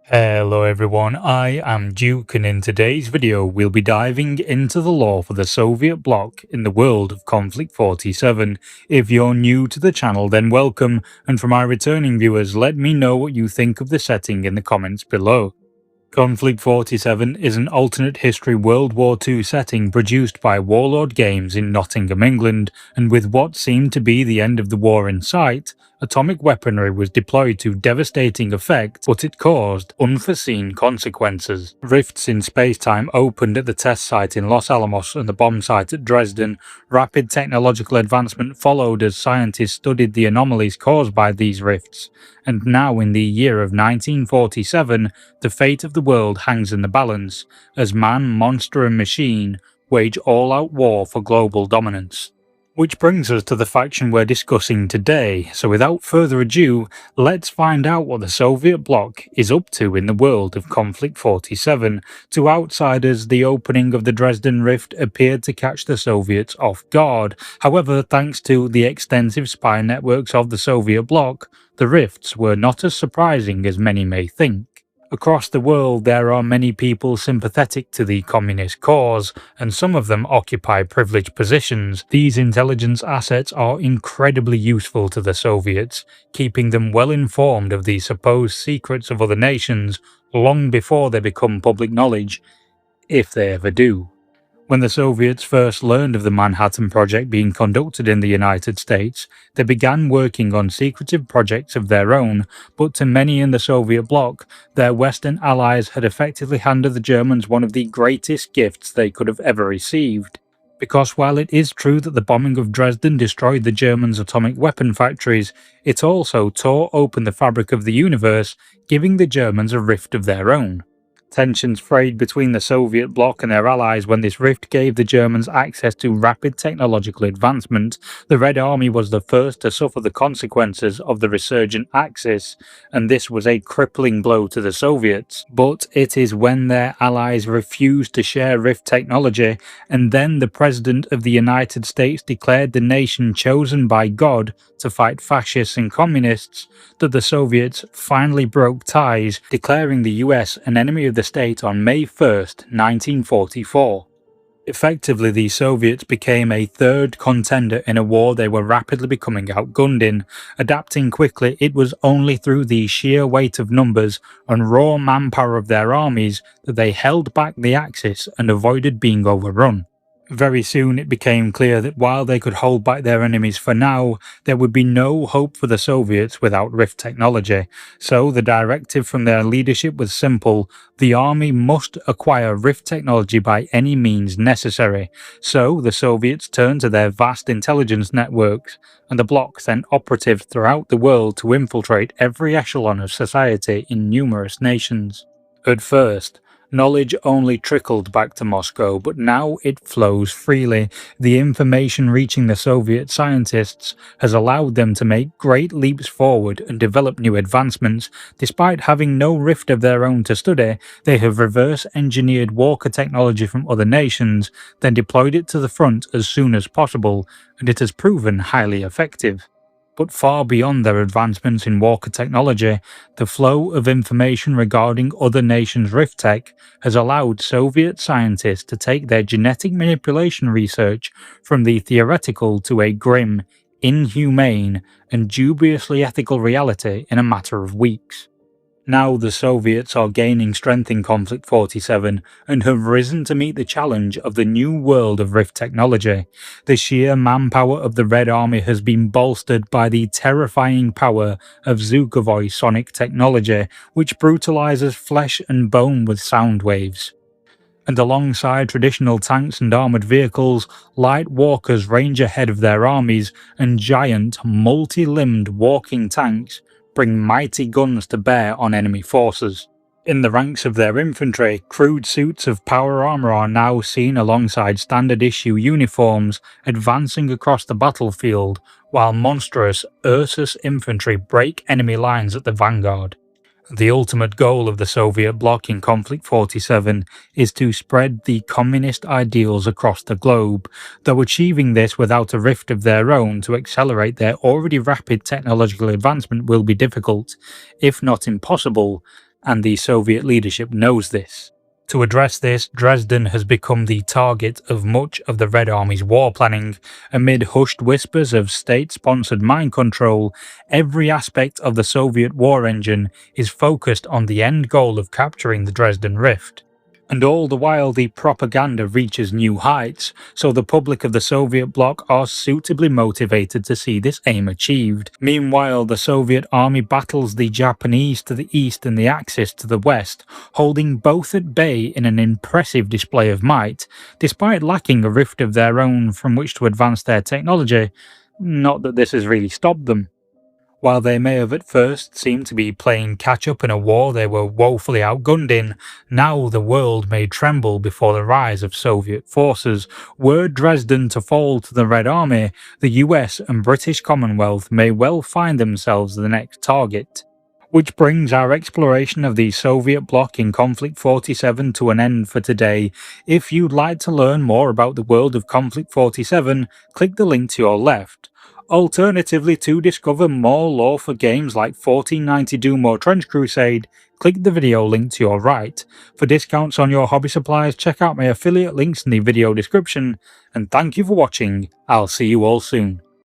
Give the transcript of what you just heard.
Hello everyone, I am Duke, and in today's video we'll be diving into the lore for the Soviet Bloc in the world of Konflikt 47. If you're new to the channel then welcome, and for my returning viewers let me know what you think of the setting in the comments below. Konflikt 47 is an alternate history World War II setting produced by Warlord Games in Nottingham, England, and with what seemed to be the end of the war in sight, atomic weaponry was deployed to devastating effect, but it caused unforeseen consequences. Rifts in space-time opened at the test site in Los Alamos and the bomb site at Dresden. Rapid technological advancement followed as scientists studied the anomalies caused by these rifts, and now in the year of 1947, the fate of the world hangs in the balance, as man, monster and machine wage all-out war for global dominance. Which brings us to the faction we're discussing today, so without further ado, let's find out what the Soviet Bloc is up to in the world of Konflikt 47. To outsiders, the opening of the Dresden Rift appeared to catch the Soviets off guard. However, thanks to the extensive spy networks of the Soviet Bloc, the rifts were not as surprising as many may think. Across the world there are many people sympathetic to the communist cause, and some of them occupy privileged positions. These intelligence assets are incredibly useful to the Soviets, keeping them well informed of the supposed secrets of other nations long before they become public knowledge, if they ever do. When the Soviets first learned of the Manhattan Project being conducted in the United States, they began working on secretive projects of their own, but to many in the Soviet bloc, their Western allies had effectively handed the Germans one of the greatest gifts they could have ever received. Because while it is true that the bombing of Dresden destroyed the Germans' atomic weapon factories, it also tore open the fabric of the universe, giving the Germans a rift of their own. Tensions frayed between the Soviet bloc and their allies when this rift gave the Germans access to rapid technological advancement. The Red Army was the first to suffer the consequences of the resurgent Axis, and this was a crippling blow to the Soviets. But it is when their allies refused to share rift technology, and then the President of the United States declared the nation chosen by God to fight fascists and communists, that the Soviets finally broke ties, declaring the US an enemy of the state on May 1st, 1944. Effectively, the Soviets became a third contender in a war they were rapidly becoming outgunned in. Adapting quickly, it was only through the sheer weight of numbers and raw manpower of their armies that they held back the Axis and avoided being overrun. Very soon it became clear that while they could hold back their enemies for now, there would be no hope for the Soviets without rift technology. So the directive from their leadership was simple: the army must acquire rift technology by any means necessary. So the Soviets turned to their vast intelligence networks, and the bloc sent operatives throughout the world to infiltrate every echelon of society in numerous nations. At first, knowledge only trickled back to Moscow, but now it flows freely. The information reaching the Soviet scientists has allowed them to make great leaps forward and develop new advancements. Despite having no rift of their own to study, they have reverse-engineered Walker technology from other nations, then deployed it to the front as soon as possible, and it has proven highly effective. But far beyond their advancements in Walker technology, the flow of information regarding other nations' rift tech has allowed Soviet scientists to take their genetic manipulation research from the theoretical to a grim, inhumane, and dubiously ethical reality in a matter of weeks. Now the Soviets are gaining strength in Konflikt 47 and have risen to meet the challenge of the new world of rift technology. The sheer manpower of the Red Army has been bolstered by the terrifying power of Zhukovoi sonic technology, which brutalizes flesh and bone with sound waves. And alongside traditional tanks and armoured vehicles, light walkers range ahead of their armies, and giant, multi-limbed walking tanks bring mighty guns to bear on enemy forces. In the ranks of their infantry, crude suits of power armour are now seen alongside standard-issue uniforms advancing across the battlefield, while monstrous Ursus infantry break enemy lines at the vanguard. The ultimate goal of the Soviet bloc in Konflikt 47 is to spread the communist ideals across the globe, though achieving this without a rift of their own to accelerate their already rapid technological advancement will be difficult, if not impossible. and the Soviet leadership knows this. To address this, Dresden has become the target of much of the Red Army's war planning. Amid hushed whispers of state-sponsored mind control, every aspect of the Soviet war engine is focused on the end goal of capturing the Dresden Rift. And all the while the propaganda reaches new heights, so the public of the Soviet bloc are suitably motivated to see this aim achieved. Meanwhile, the Soviet army battles the Japanese to the east and the Axis to the west, holding both at bay in an impressive display of might, despite lacking a rift of their own from which to advance their technology. Not that this has really stopped them. While they may have at first seemed to be playing catch-up in a war they were woefully outgunned in, now the world may tremble before the rise of Soviet forces. Were Dresden to fall to the Red Army, the US and British Commonwealth may well find themselves the next target. Which brings our exploration of the Soviet bloc in Konflikt 47 to an end for today. If you'd like to learn more about the world of Konflikt 47, click the link to your left. Alternatively, to discover more lore for games like 1490 Doom or Trench Crusade, click the video link to your right. For discounts on your hobby supplies, check out my affiliate links in the video description, and thank you for watching. I'll see you all soon.